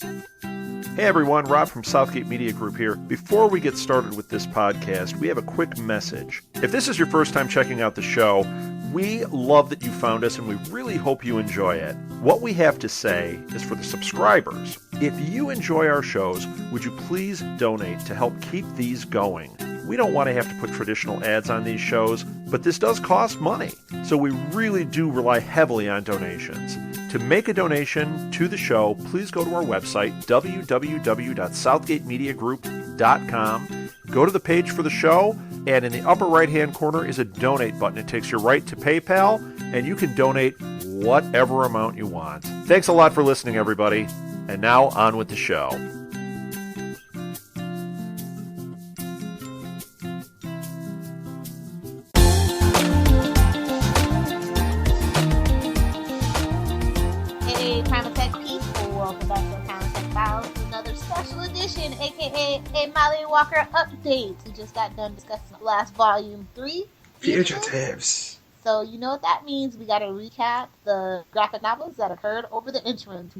Hey everyone, Rob from Southgate Media Group here. Before we get started with this podcast, we have a quick message. If this is your first time checking out the show, we love that you found us and we really hope you enjoy it. What we have to say is for the subscribers, if you enjoy our shows, would you please donate to help keep these going? We don't want to have to put traditional ads on these shows, but this does cost money. So we really do rely heavily on donations. To make a donation to the show, please go to our website, www.southgatemediagroup.com. Go to the page for the show, and in the upper right-hand corner is a donate button. It takes you right to PayPal, and you can donate whatever amount you want. Thanks a lot for listening, everybody. And now, on with the show. AKA a Molly Walker update. We just got done discussing the last volume 3. Fugitives. So you know what that means. We got to recap the graphic novels that occurred over the interim.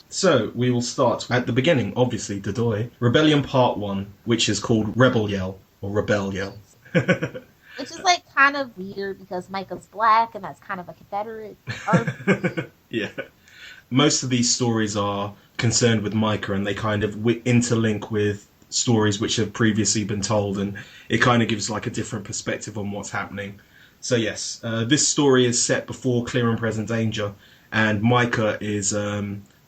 So we will start at the beginning, obviously, Dodoy. Rebellion Part 1, which is called Rebel Yell, or Rebel Yell. Which is like kind of weird because Micah's black and that's kind of a Confederate army. Yeah. Most of these stories are concerned with Micah, and they kind of interlink with stories which have previously been told, and it kind of gives like a different perspective on what's happening. So yes, this story is set before Clear and Present Danger, and Micah is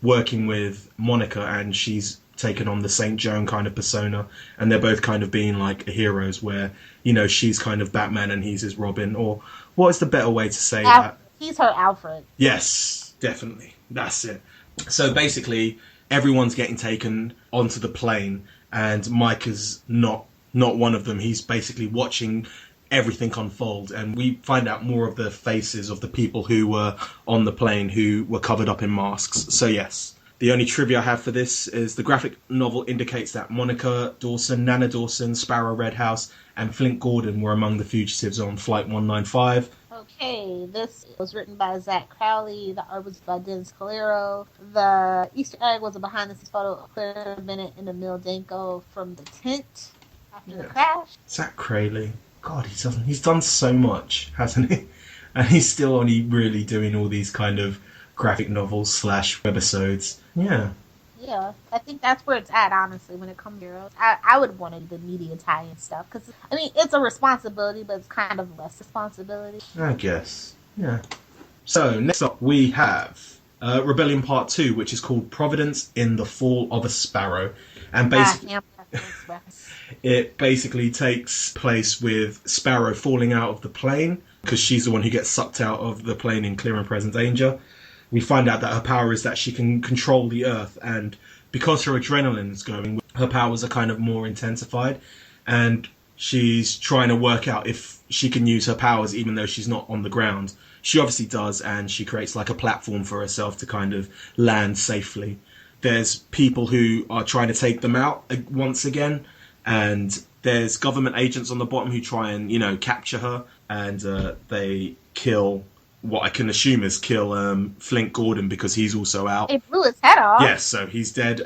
working with Monica, and she's taken on the St. Joan kind of persona, and they're both kind of being like heroes where, you know, she's kind of Batman and he's his Robin, or what is the better way to say that? He's her Alfred. Yes, definitely. That's it. So basically, everyone's getting taken onto the plane, and Micah's not one of them. He's basically watching everything unfold, and we find out more of the faces of the people who were on the plane who were covered up in masks. So yes, the only trivia I have for this is the graphic novel indicates that Monica Dawson, Nana Dawson, Sparrow Redhouse, and Flint Gordon were among the fugitives on Flight 195. Okay, this was written by Zach Crowley. The art was by Dennis Calero. The Easter egg was a behind-the-scenes photo of Claire Bennett and Emil Danko from the tent after the crash. Zach Crowley. God, he's done so much, hasn't he? And he's still only really doing all these kind of graphic novels / webisodes. Yeah. Yeah, I think that's where it's at, honestly, when it comes to heroes. I would want to do the media tie-in stuff, because, I mean, it's a responsibility, but it's kind of less responsibility. I guess, yeah. So, next up we have Rebellion Part 2, which is called Providence in the Fall of a Sparrow. And basically, it basically takes place with Sparrow falling out of the plane, because she's the one who gets sucked out of the plane in Clear and Present Danger. We find out that her power is that she can control the earth, and because her adrenaline's going, her powers are kind of more intensified, and she's trying to work out if she can use her powers even though she's not on the ground. She obviously does, and she creates like a platform for herself to kind of land safely. There's people who are trying to take them out once again, and there's government agents on the bottom who try and, you know, capture her, and they kill... what I can assume is kill Flint Gordon because he's also out. It blew his head off. Yes, so he's dead.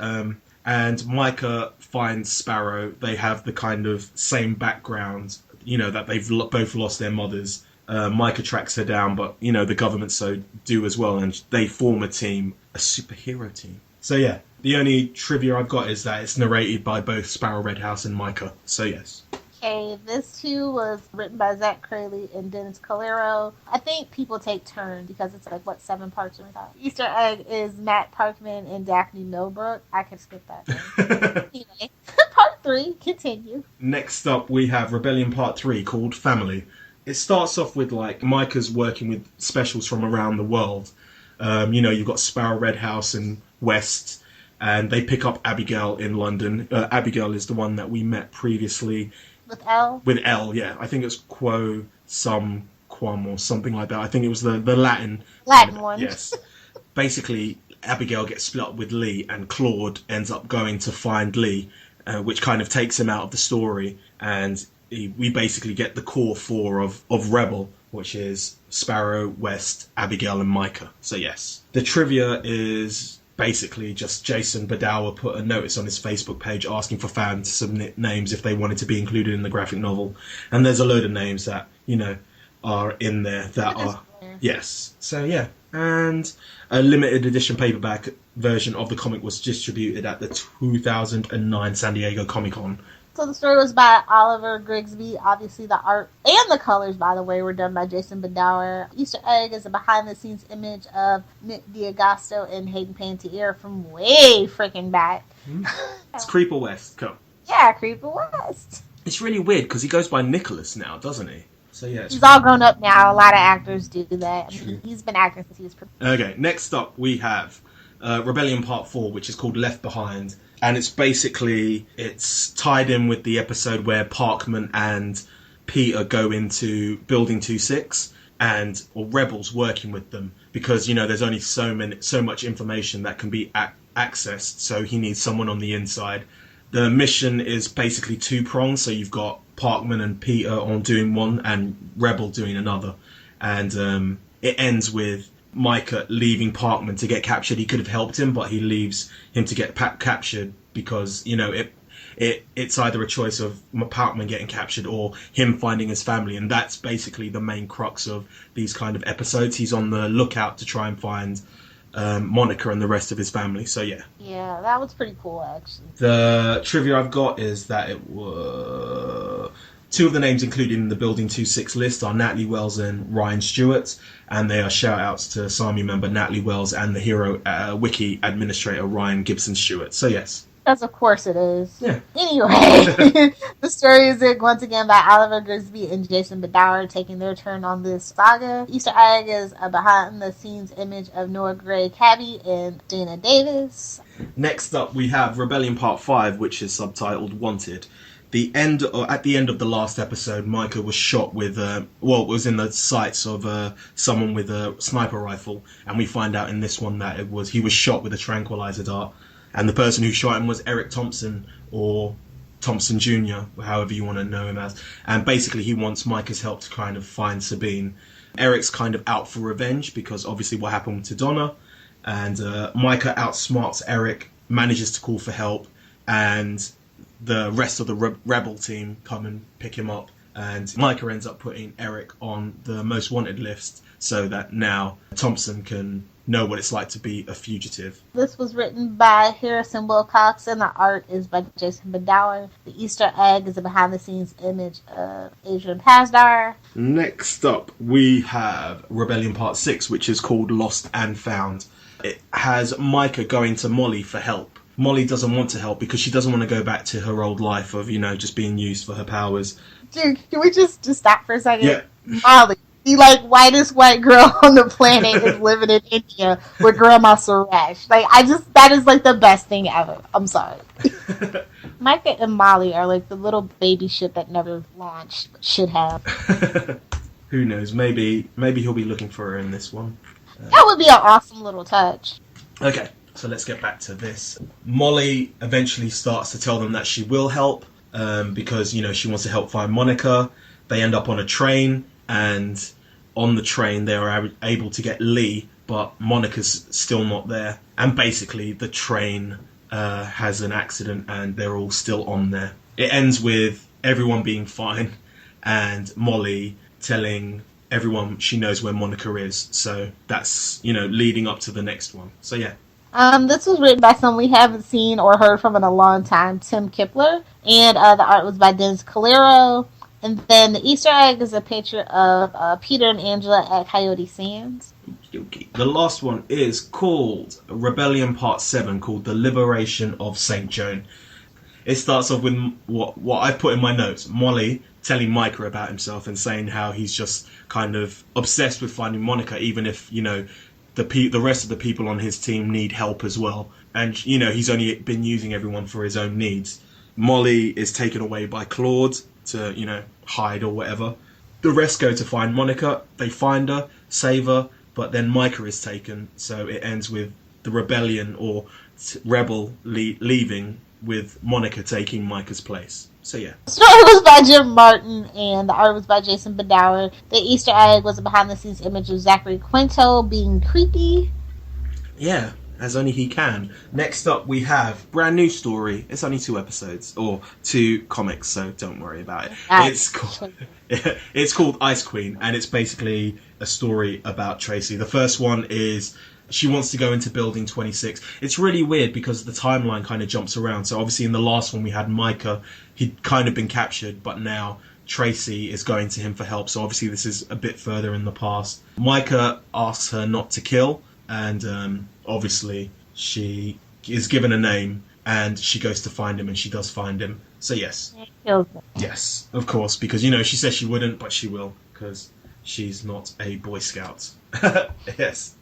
And Micah finds Sparrow. They have the kind of same background, you know, that they've both lost their mothers. Micah tracks her down, but, you know, the government so do as well, and they form a team, a superhero team. So yeah, the only trivia I've got is that it's narrated by both Sparrow Redhouse and Micah. So yes. Okay, this too was written by Zach Crowley and Dennis Calero. I think people take turns because it's like, 7 parts or something. Easter egg is Matt Parkman and Daphne Millbrook. I can skip that. Anyway, part 3, continue. Next up, we have Rebellion Part 3 called Family. It starts off with like Micah's working with specials from around the world. You know, you've got Sparrow Redhouse and West, and they pick up Abigail in London. Abigail is the one that we met previously. With L? With L, yeah. I think it's Quo Sum Quam or something like that. I think it was the Latin one. Yes. Basically, Abigail gets split up with Lee, and Claude ends up going to find Lee, which kind of takes him out of the story. And we basically get the core 4 of Rebel, which is Sparrow, West, Abigail, and Micah. So yes. The trivia is basically just Jason Badawa put a notice on his Facebook page asking for fans to submit names if they wanted to be included in the graphic novel. And there's a load of names that, are in there that are... Yes. So, yeah. And a limited edition paperback version of the comic was distributed at the 2009 San Diego Comic-Con. So the story was by Oliver Grigsby. Obviously, the art and the colors, by the way, were done by Jason Badawa. Easter egg is a behind-the-scenes image of Nick D'Agostino and Hayden Panettiere from way freaking back. It's Creeper West. Cool. Yeah, Creeper West. It's really weird because he goes by Nicholas now, doesn't he? So yeah, he's all grown up now. A lot of actors do that. He's been acting since he was... Okay, next up we have Rebellion Part 4, which is called Left Behind. And it's tied in with the episode where Parkman and Peter go into Building 26 or Rebels working with them because, there's only so much information that can be accessed. So he needs someone on the inside. The mission is basically two-pronged. So you've got Parkman and Peter on doing one and Rebel doing another. And it ends with Micah leaving Parkman to get captured. He could have helped him, but he leaves him to get captured because, it's either a choice of Parkman getting captured or him finding his family. And that's basically the main crux of these kind of episodes. He's on the lookout to try and find Monica and the rest of his family. So, yeah. Yeah, that was pretty cool, actually. The trivia I've got is that it was... Two of the names included in the Building 26 list are Natalie Wells and Ryan Stewart, and they are shout-outs to Sami member Natalie Wells and the Hero Wiki administrator Ryan Gibson Stewart. So, yes. As of course it is. Yeah. Anyway, the story is once again by Oliver Grigsby and Jason Badawa taking their turn on this saga. Easter egg is a behind-the-scenes image of Noah Gray Cabby and Dana Davis. Next up, we have Rebellion Part 5, which is subtitled Wanted. At the end of the last episode, Micah was shot with, it was in the sights of someone with a sniper rifle, and we find out in this one that he was shot with a tranquilizer dart, and the person who shot him was Eric Thompson, or Thompson Jr., however you want to know him as, and basically he wants Micah's help to kind of find Sabine. Eric's kind of out for revenge, because obviously what happened to Donna, and Micah outsmarts Eric, manages to call for help, and the rest of the rebel team come and pick him up, and Micah ends up putting Eric on the most wanted list so that now Thompson can know what it's like to be a fugitive. This was written by Harrison Wilcox and the art is by Jason Badawa. The Easter egg is a behind-the-scenes image of Adrian Pasdar. Next up, we have Rebellion Part 6, which is called Lost and Found. It has Micah going to Molly for help. Molly doesn't want to help because she doesn't want to go back to her old life of, just being used for her powers. Dude, can we just stop for a second? Yeah. Molly, the whitest white girl on the planet is living in India with Grandma Suresh. That is the best thing ever. I'm sorry. Micah and Molly are the little baby ship that never launched, but should have. Who knows? Maybe he'll be looking for her in this one. That would be an awesome little touch. Okay. So let's get back to this. Molly eventually starts to tell them that she will help because, she wants to help find Monica. They end up on a train, and on the train they are able to get Lee, but Monica's still not there. And basically the train has an accident and they're all still on there. It ends with everyone being fine and Molly telling everyone she knows where Monica is. So that's, leading up to the next one. So yeah. This was written by someone we haven't seen or heard from in a long time, Tim Kipler, and the art was by Dennis Calero. And then the Easter egg is a picture of Peter and Angela at Coyote Sands. The last one is called Rebellion Part 7, called The Liberation of St. Joan. It starts off with what I put in my notes, Molly telling Micah about himself and saying how he's just kind of obsessed with finding Monica, even if, the rest of the people on his team need help as well. And, he's only been using everyone for his own needs. Molly is taken away by Claude to, hide or whatever. The rest go to find Monica. They find her, save her, but then Micah is taken. So it ends with the rebellion or rebel leaving with Monica taking Micah's place. So yeah. The story was by Jim Martin and the art was by Jason Badawa. The Easter egg was a behind-the-scenes image of Zachary Quinto being creepy. Yeah, as only he can. Next up, we have brand new story. It's only 2 episodes, or 2 comics, so don't worry about it. It's called Ice Queen, and it's basically a story about Tracy. The first one is she wants to go into Building 26. It's really weird because the timeline kind of jumps around. So obviously in the last one we had Micah. He'd kind of been captured, but now Tracy is going to him for help. So obviously this is a bit further in the past. Micah asks her not to kill, and obviously she is given a name, and she goes to find him, and she does find him. So yes. Yes, of course, because, she says she wouldn't, but she will, because she's not a Boy Scout. Yes.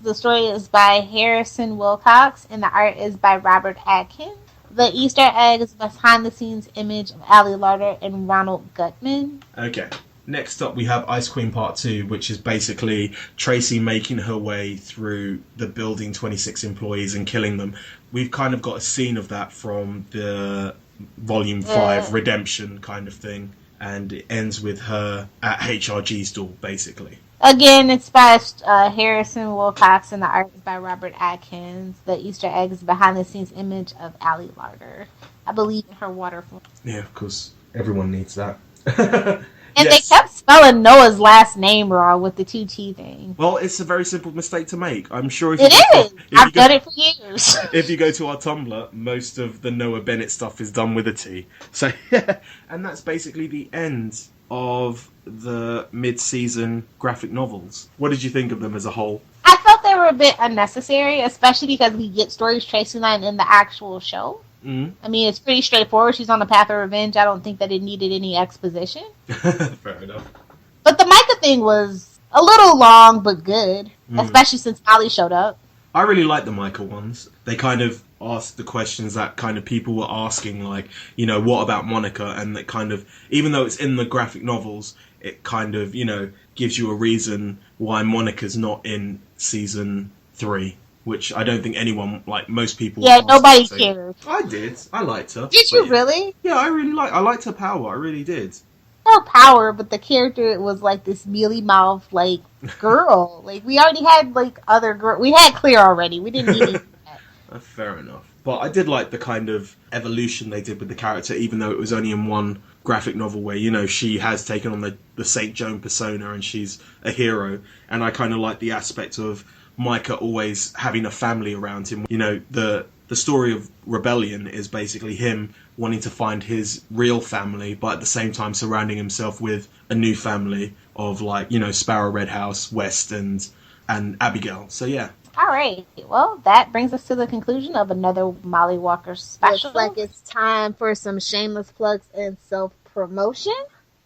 The story is by Harrison Wilcox, and the art is by Robert Adkins. The Easter egg is a behind-the-scenes image of Ali Larter and Ronald Gutman. Okay. Next up, we have Ice Queen Part 2, which is basically Tracy making her way through the Building 26 employees and killing them. We've kind of got a scene of that from the Volume 5 Redemption kind of thing, and it ends with her at HRG's door, basically. Again, it's by Harrison Wilcox, and the art is by Robert Adkins. The Easter egg is a behind-the-scenes image of Ali Larter. I believe in her waterfall. Yeah, of course. Everyone needs that. And yes. They kept spelling Noah's last name wrong with the 2 T thing. Well, it's a very simple mistake to make. I'm sure I've done it for years. If you go to our Tumblr, most of the Noah Bennett stuff is done with a T. So, yeah. And that's basically the end of the mid-season graphic novels. What did you think of them as a whole? I felt they were a bit unnecessary, especially because we get stories Tracy line in the actual show. Mm-hmm. I mean, it's pretty straightforward. She's on the path of revenge. I don't think that it needed any exposition. Fair enough. But the Micah thing was a little long, but good. Especially since Ali showed up. I really like the Micah ones. They kind of asked the questions that kind of people were asking, like, what about Monica? And that kind of, even though it's in the graphic novels, it kind of, gives you a reason why Monica's not in season 3. Which I don't think anyone, like most people... Yeah, nobody cared. I did. I liked her. Did you really? Yeah, I liked her power. I really did. Her power, but the character was like this mealy mouth, like, girl. Like, we already had, like, other girl. We had Clear already. We didn't need that. Fair enough. But I did like the kind of evolution they did with the character, even though it was only in one graphic novel where, she has taken on the St. Joan persona and she's a hero. And I kind of like the aspect of Micah always having a family around him. The story of Rebellion is basically him wanting to find his real family, but at the same time surrounding himself with a new family of, like, Sparrow Red House, West, and Abigail. So, yeah. All right. Well, that brings us to the conclusion of another Molly Walker special. Looks like it's time for some shameless plugs and self-promotion.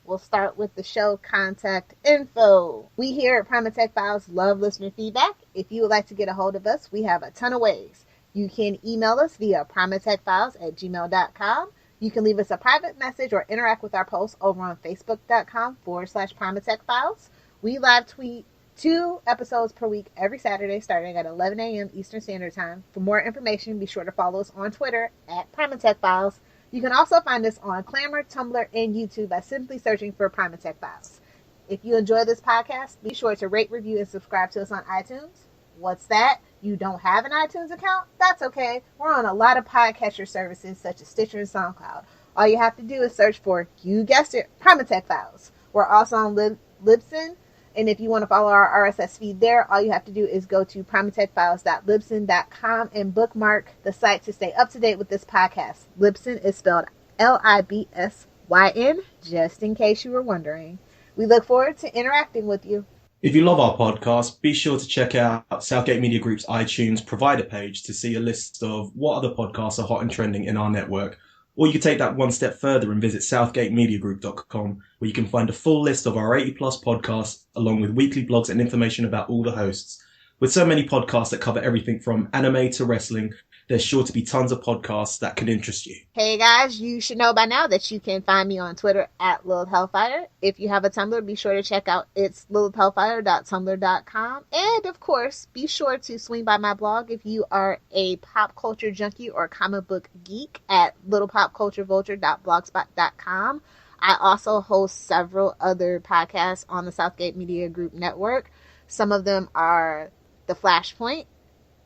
We'll start with the show contact info. We here at Primatech Files love listener feedback. If you would like to get a hold of us, we have a ton of ways. You can email us via primatechfiles@gmail.com. You can leave us a private message or interact with our posts over on facebook.com/primatechfiles. We live tweet 2 episodes per week every Saturday starting at 11 a.m. Eastern Standard Time. For more information, be sure to follow us on Twitter at primatechfiles. You can also find us on Clamor, Tumblr, and YouTube by simply searching for Primatech Files. If you enjoy this podcast, be sure to rate, review, and subscribe to us on iTunes. What's that? You don't have an iTunes account? That's okay. We're on a lot of podcatcher services such as Stitcher and SoundCloud. All you have to do is search for, you guessed it, Primatech Files. We're also on Libsyn. And if you want to follow our RSS feed there, all you have to do is go to primatechfiles.libsyn.com and bookmark the site to stay up to date with this podcast. Libsyn is spelled Libsyn, just in case you were wondering. We look forward to interacting with you. If you love our podcast, be sure to check out Southgate Media Group's iTunes provider page to see a list of what other podcasts are hot and trending in our network. Or you can take that one step further and visit southgatemediagroup.com, where you can find a full list of our 80-plus podcasts, along with weekly blogs and information about all the hosts. With so many podcasts that cover everything from anime to wrestling, there's sure to be tons of podcasts that could interest you. Hey guys, you should know by now that you can find me on Twitter at Lilith Hellfire. If you have a Tumblr, be sure to check out it's lilithhellfire.tumblr.com. And of course, be sure to swing by my blog if you are a pop culture junkie or comic book geek at littlepopculturevulture.blogspot.com. I also host several other podcasts on the Southgate Media Group network. Some of them are The Flashpoint,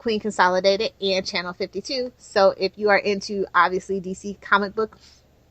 Queen Consolidated, and Channel 52. So if you are into, obviously, DC comic book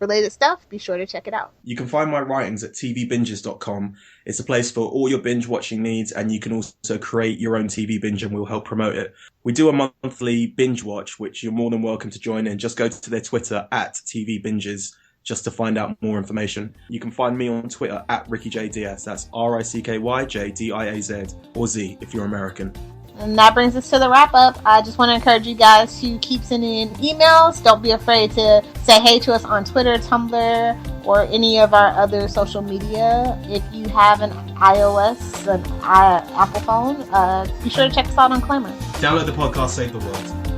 related stuff, be sure to check it out. You can find my writings at tvbinges.com. It's a place for all your binge watching needs, and you can also create your own TV binge and we'll help promote it. We do a monthly binge watch, which you're more than welcome to join in. Just go to their Twitter at tvbinges just to find out more information. You can find me on Twitter at RickyJDiaz. That's RickyJDiaz, or Z if you're American. And that brings us to the wrap up. I just want to encourage you guys to keep sending in emails. Don't be afraid to say hey to us on Twitter, Tumblr, or any of our other social media. If you have an iOS, an Apple phone, be sure to check us out on Climber. Download the podcast, Save the World.